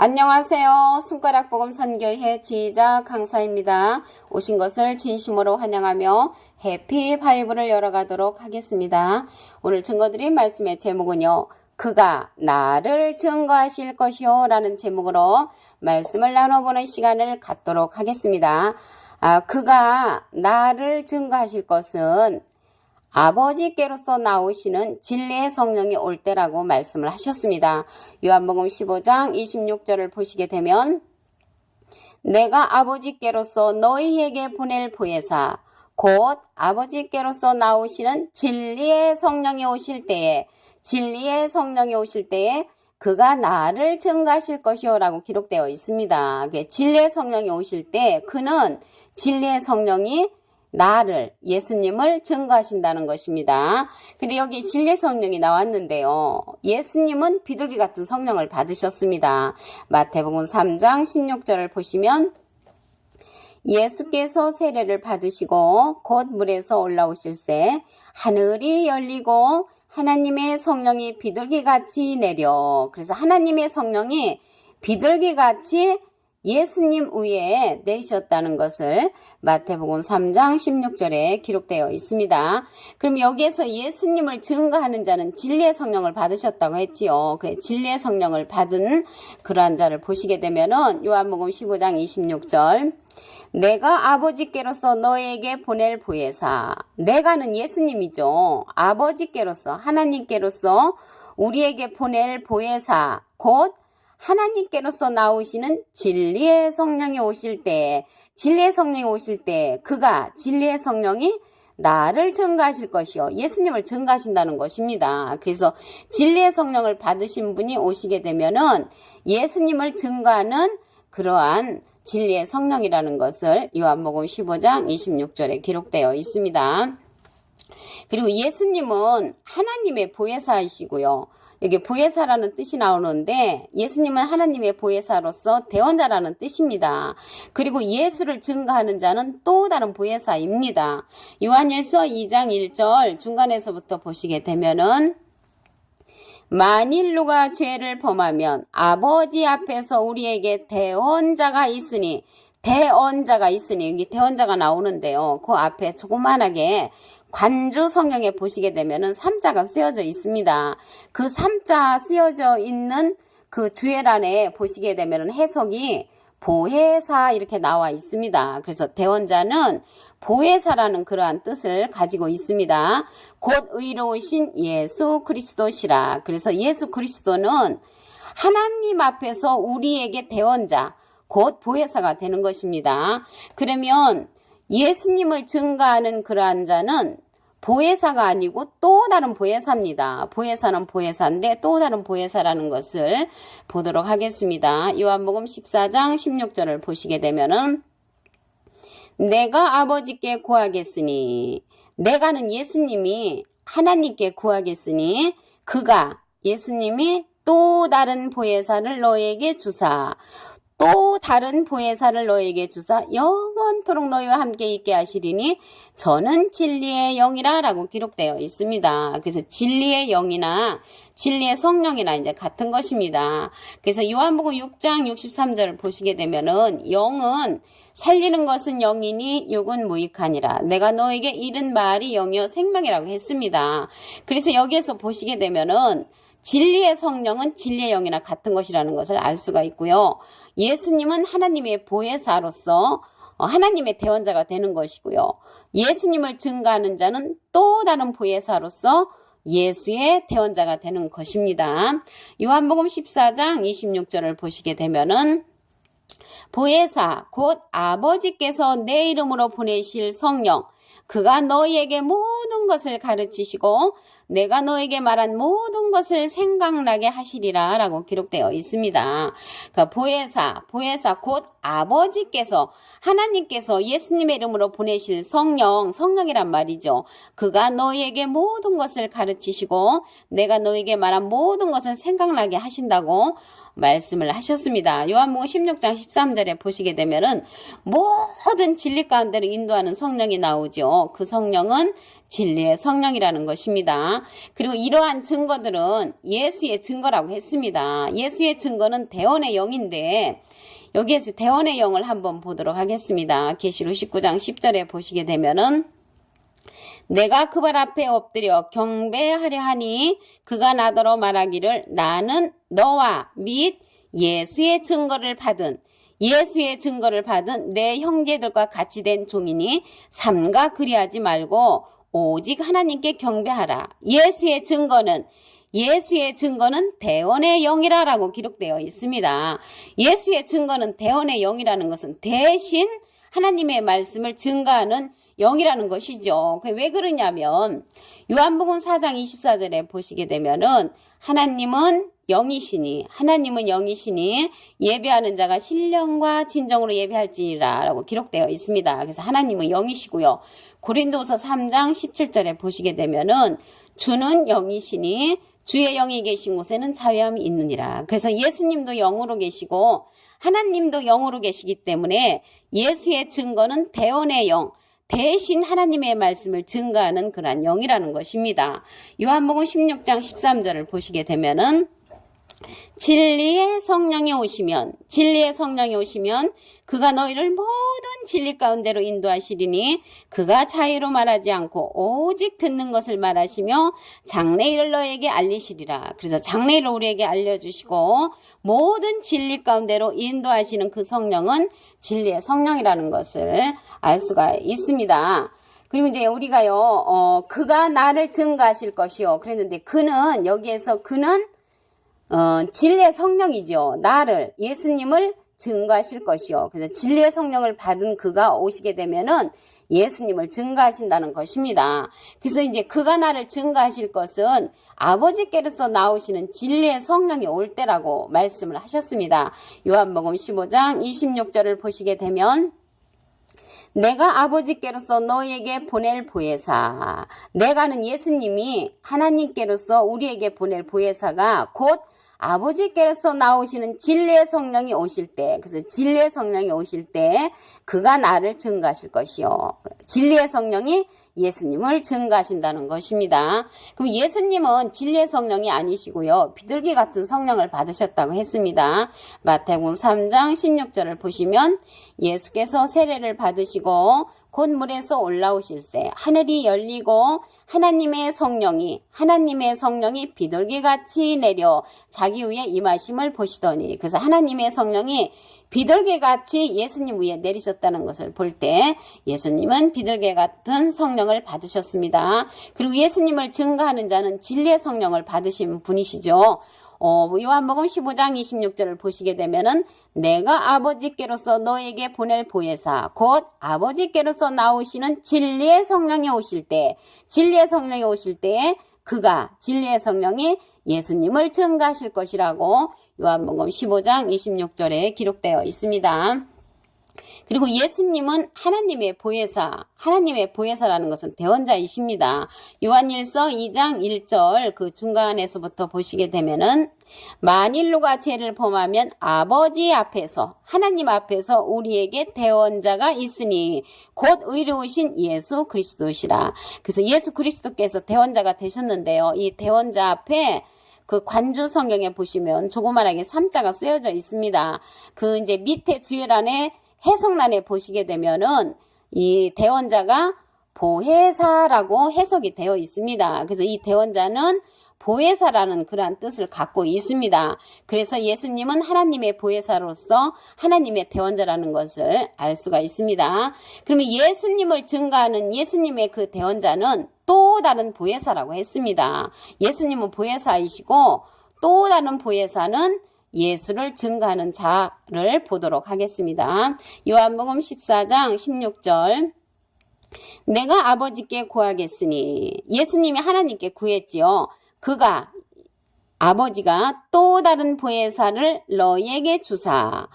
안녕하세요. 손가락복음 선교회 지휘자 강사입니다. 오신 것을 진심으로 환영하며 해피 바이블을 열어가도록 하겠습니다. 오늘 증거드린 말씀의 제목은요. 그가 나를 증거하실 것이요 라는 제목으로 말씀을 나눠보는 시간을 갖도록 하겠습니다. 그가 나를 증거하실 것은 아버지께로서 나오시는 진리의 성령이 올 때라고 말씀을 하셨습니다. 요한복음 15장 26절을 보시게 되면 내가 아버지께로서 너희에게 보낼 보혜사 곧 아버지께로서 나오시는 진리의 성령이 오실 때에 그가 나를 증거하실 것이요 라고 기록되어 있습니다. 진리의 성령이 오실 때 그는 진리의 성령이 나를, 예수님을 증거하신다는 것입니다. 근데 여기 진리의 성령이 나왔는데요. 예수님은 비둘기 같은 성령을 받으셨습니다. 마태복음 3장 16절을 보시면 예수께서 세례를 받으시고 곧 물에서 올라오실새 하늘이 열리고 하나님의 성령이 비둘기같이 내려, 그래서 하나님의 성령이 비둘기같이 예수님 위에 내리셨다는 것을 마태복음 3장 16절에 기록되어 있습니다. 그럼 여기에서 예수님을 증거하는 자는 진리의 성령을 받으셨다고 했지요. 그 진리의 성령을 받은 그러한 자를 보시게 되면은 요한복음 15장 26절 내가 아버지께로서 너에게 보낼 보혜사, 내가는 예수님이죠. 아버지께로서 하나님께로서 우리에게 보낼 보혜사 곧 하나님께로서 나오시는 진리의 성령이 오실 때 그가 진리의 성령이 나를 증거하실 것이요. 예수님을 증거하신다는 것입니다. 그래서 진리의 성령을 받으신 분이 오시게 되면은 예수님을 증거하는 그러한 진리의 성령이라는 것을 요한복음 15장 26절에 기록되어 있습니다. 그리고 예수님은 하나님의 보혜사이시고요. 여기 보혜사라는 뜻이 나오는데 예수님은 하나님의 보혜사로서 대언자라는 뜻입니다. 그리고 예수를 증거하는 자는 또 다른 보혜사입니다. 요한일서 2장 1절 중간에서부터 보시게 되면은 만일 누가 죄를 범하면 아버지 앞에서 우리에게 대언자가 있으니 여기 대언자가 나오는데요. 그 앞에 조그만하게 관주 성경에 보시게 되면은 3자가 쓰여져 있습니다. 그 3자 쓰여져 있는 그 주애란에 보시게 되면은 해석이 보혜사 이렇게 나와 있습니다. 그래서 대언자는 보혜사라는 그러한 뜻을 가지고 있습니다. 곧 의로우신 예수 그리스도시라. 그래서 예수 그리스도는 하나님 앞에서 우리에게 대언자, 곧 보혜사가 되는 것입니다. 그러면 예수님을 증거하는 그러한 자는 보혜사가 아니고 또 다른 보혜사입니다. 보혜사는 보혜사인데 또 다른 보혜사라는 것을 보도록 하겠습니다. 요한복음 14장 16절을 보시게 되면은 내가 아버지께 구하겠으니, 내가는 예수님이 하나님께 구하겠으니 그가 예수님이 또 다른 보혜사를 너에게 주사 영원토록 너희와 함께 있게 하시리니 저는 진리의 영이라 라고 기록되어 있습니다. 그래서 진리의 영이나 진리의 성령이나 이제 같은 것입니다. 그래서 요한복음 6장 63절을 보시게 되면은 영은 살리는 것은 영이니 육은 무익하니라. 내가 너에게 이른 말이 영이요 생명이라고 했습니다. 그래서 여기에서 보시게 되면은 진리의 성령은 진리의 영이나 같은 것이라는 것을 알 수가 있고요. 예수님은 하나님의 보혜사로서 하나님의 대언자가 되는 것이고요. 예수님을 증거하는 자는 또 다른 보혜사로서 예수의 대언자가 되는 것입니다. 요한복음 14장 26절을 보시게 되면은 보혜사 곧 아버지께서 내 이름으로 보내실 성령 그가 너희에게 모든 것을 가르치시고 내가 너에게 말한 모든 것을 생각나게 하시리라 라고 기록되어 있습니다. 그러니까 보혜사 곧 아버지께서 하나님께서 예수님의 이름으로 보내실 성령이란 말이죠. 그가 너희에게 모든 것을 가르치시고 내가 너에게 말한 모든 것을 생각나게 하신다고 말씀을 하셨습니다. 요한복음 16장 13절에 보시게 되면은 모든 진리 가운데로 인도하는 성령이 나오죠. 그 성령은 진리의 성령이라는 것입니다. 있습니다. 그리고 이러한 증거들은 예수의 증거라고 했습니다. 예수의 증거는 대원의 영인데 여기에서 대원의 영을 한번 보도록 하겠습니다. 계시록 19장 10절에 보시게 되면은 내가 그 발 앞에 엎드려 경배하려 하니 그가 나더러 말하기를 나는 너와 및 예수의 증거를 받은 내 형제들과 같이 된 종이니 삼가 그리하지 말고 오직 하나님께 경배하라. 예수의 증거는 대원의 영이라고 기록되어 있습니다. 예수의 증거는 대원의 영이라는 것은 대신 하나님의 말씀을 증거하는 영이라는 것이죠. 왜 그러냐면 요한복음 4장 24절에 보시게 되면은 하나님은 영이시니 예배하는 자가 신령과 진정으로 예배할지니라 라고 기록되어 있습니다. 그래서 하나님은 영이시고요. 고린도서 3장 17절에 보시게 되면은 주는 영이시니 주의 영이 계신 곳에는 자유함이 있느니라. 그래서 예수님도 영으로 계시고 하나님도 영으로 계시기 때문에 예수의 증거는 대원의 영, 대신 하나님의 말씀을 증거하는 그러한 영이라는 것입니다. 요한복음 16장 13절을 보시게 되면은 진리의 성령이 오시면 그가 너희를 모든 진리 가운데로 인도하시리니 그가 자유로 말하지 않고 오직 듣는 것을 말하시며 장래일을 너에게 알리시리라. 그래서 장래일을 우리에게 알려주시고 모든 진리 가운데로 인도하시는 그 성령은 진리의 성령이라는 것을 알 수가 있습니다. 그리고 이제 우리가요, 그가 나를 증거하실 것이요. 그랬는데 그는 진리의 성령이죠. 예수님을 증거하실 것이요. 그래서 진리의 성령을 받은 그가 오시게 되면은 예수님을 증거하신다는 것입니다. 그래서 이제 그가 나를 증거하실 것은 아버지께로서 나오시는 진리의 성령이 올 때라고 말씀을 하셨습니다. 요한복음 15장 26절을 보시게 되면 내가 아버지께로서 너희에게 보낼 보혜사, 내가는 예수님이 하나님께로서 우리에게 보낼 보혜사가 곧 아버지께로서 나오시는 진리의 성령이 오실 때, 그래서 진리의 성령이 오실 때 그가 나를 증거하실 것이요. 진리의 성령이 예수님을 증거하신다는 것입니다. 그럼 예수님은 진리의 성령이 아니시고요. 비둘기 같은 성령을 받으셨다고 했습니다. 마태복음 3장 16절을 보시면 예수께서 세례를 받으시고 곧 물에서 올라오실새 하늘이 열리고 하나님의 성령이 비둘기같이 내려 자기 위에 임하심을 보시더니, 그래서 하나님의 성령이 비둘기같이 예수님 위에 내리셨다는 것을 볼 때 예수님은 비둘기 같은 성령을 받으셨습니다. 그리고 예수님을 증거하는 자는 진리의 성령을 받으신 분이시죠. 요한복음 15장 26절을 보시게 되면은 내가 아버지께로서 너에게 보낼 보혜사 곧 아버지께로서 나오시는 진리의 성령이 오실 때 그가 진리의 성령이 예수님을 증거하실 것이라고 요한복음 15장 26절에 기록되어 있습니다. 그리고 예수님은 하나님의 보혜사라는 것은 대원자이십니다. 요한일서 2장 1절 그 중간에서부터 보시게 되면은 만일 누가 죄를 범하면 하나님 앞에서 우리에게 대원자가 있으니 곧 의로우신 예수 그리스도시라. 그래서 예수 그리스도께서 대원자가 되셨는데요. 이 대원자 앞에 그 관주 성경에 보시면 조그만하게 3자가 쓰여져 있습니다. 그 이제 밑에 주예란에 해석란에 보시게 되면은 이 대원자가 보혜사라고 해석이 되어 있습니다. 그래서 이 대원자는 보혜사라는 그러한 뜻을 갖고 있습니다. 그래서 예수님은 하나님의 보혜사로서 하나님의 대원자라는 것을 알 수가 있습니다. 그러면 예수님을 증거하는 예수님의 그 대원자는 또 다른 보혜사라고 했습니다. 예수님은 보혜사이시고 또 다른 보혜사는 예수를 증거하는 자를 보도록 하겠습니다. 요한복음 14장 16절 내가 아버지께 구하겠으니 예수님이 하나님께 구했지요. 아버지가 또 다른 보혜사를 너희에게 주사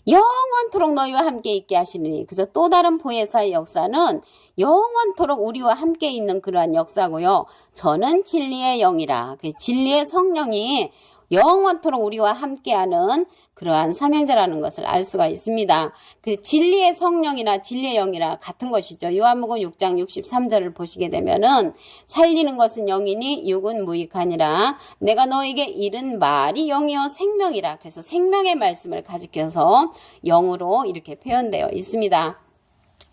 영원토록 너희와 함께 있게 하시니, 그래서 또 다른 보혜사의 역사는 영원토록 우리와 함께 있는 그러한 역사고요. 저는 진리의 영이라, 진리의 성령이 영원토록 우리와 함께하는 그러한 삼형제라는 것을 알 수가 있습니다. 그 진리의 성령이나 진리의 영이라 같은 것이죠. 요한복음 6장 63절을 보시게 되면은 살리는 것은 영이니 육은 무익하니라. 내가 너에게 이른 말이 영이요 생명이라. 그래서 생명의 말씀을 가지켜서 영으로 이렇게 표현되어 있습니다.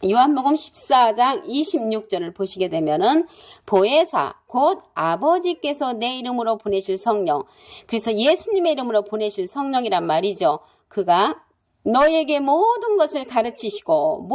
요한복음 14장 26절을 보시게 되면은 보혜사 곧 아버지께서 내 이름으로 보내실 성령, 그래서 예수님의 이름으로 보내실 성령이란 말이죠. 그가 너에게 모든 것을 가르치시고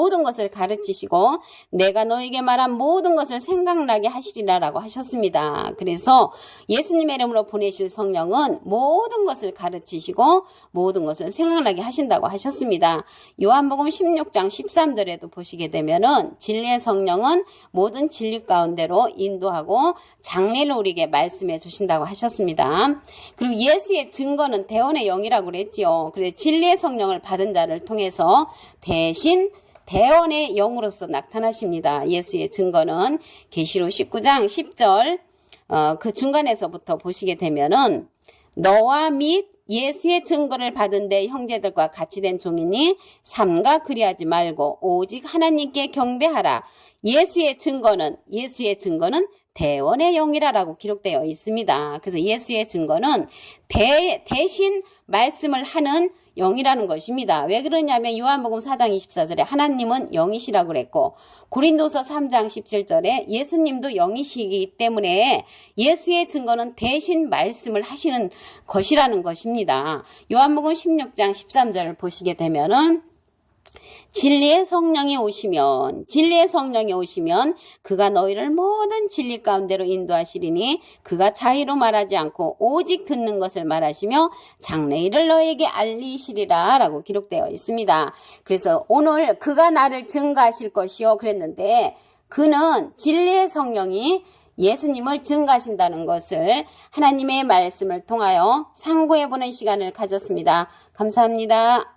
내가 너에게 말한 모든 것을 생각나게 하시리라라고 하셨습니다. 그래서 예수님의 이름으로 보내실 성령은 모든 것을 가르치시고 모든 것을 생각나게 하신다고 하셨습니다. 요한복음 16장 13절에도 보시게 되면은 진리의 성령은 모든 진리 가운데로 인도하고 장래를 우리에게 말씀해 주신다고 하셨습니다. 그리고 예수의 증거는 대언의 영이라고 그랬지요. 그래서 진리의 성령을 받은 자를 통해서 대신 대언의 영으로서 나타나십니다. 예수의 증거는 계시록 19장 10절 그 중간에서부터 보시게 되면은 너와 및 예수의 증거를 받은 내 형제들과 같이 된 종이니 삼가 그리하지 말고 오직 하나님께 경배하라. 예수의 증거는 대언의 영이라고 기록되어 있습니다. 그래서 예수의 증거는 대신 말씀을 하는 영이라는 것입니다. 왜 그러냐면 요한복음 4장 24절에 하나님은 영이시라고 그랬고 고린도서 3장 17절에 예수님도 영이시기 때문에 예수의 증거는 대신 말씀을 하시는 것이라는 것입니다. 요한복음 16장 13절을 보시게 되면은 진리의 성령이 오시면 그가 너희를 모든 진리 가운데로 인도하시리니 그가 자의로 말하지 않고 오직 듣는 것을 말하시며 장래일을 너에게 알리시리라 라고 기록되어 있습니다. 그래서 오늘 그가 나를 증거하실 것이요 그랬는데 그는 진리의 성령이 예수님을 증거하신다는 것을 하나님의 말씀을 통하여 상고해보는 시간을 가졌습니다. 감사합니다.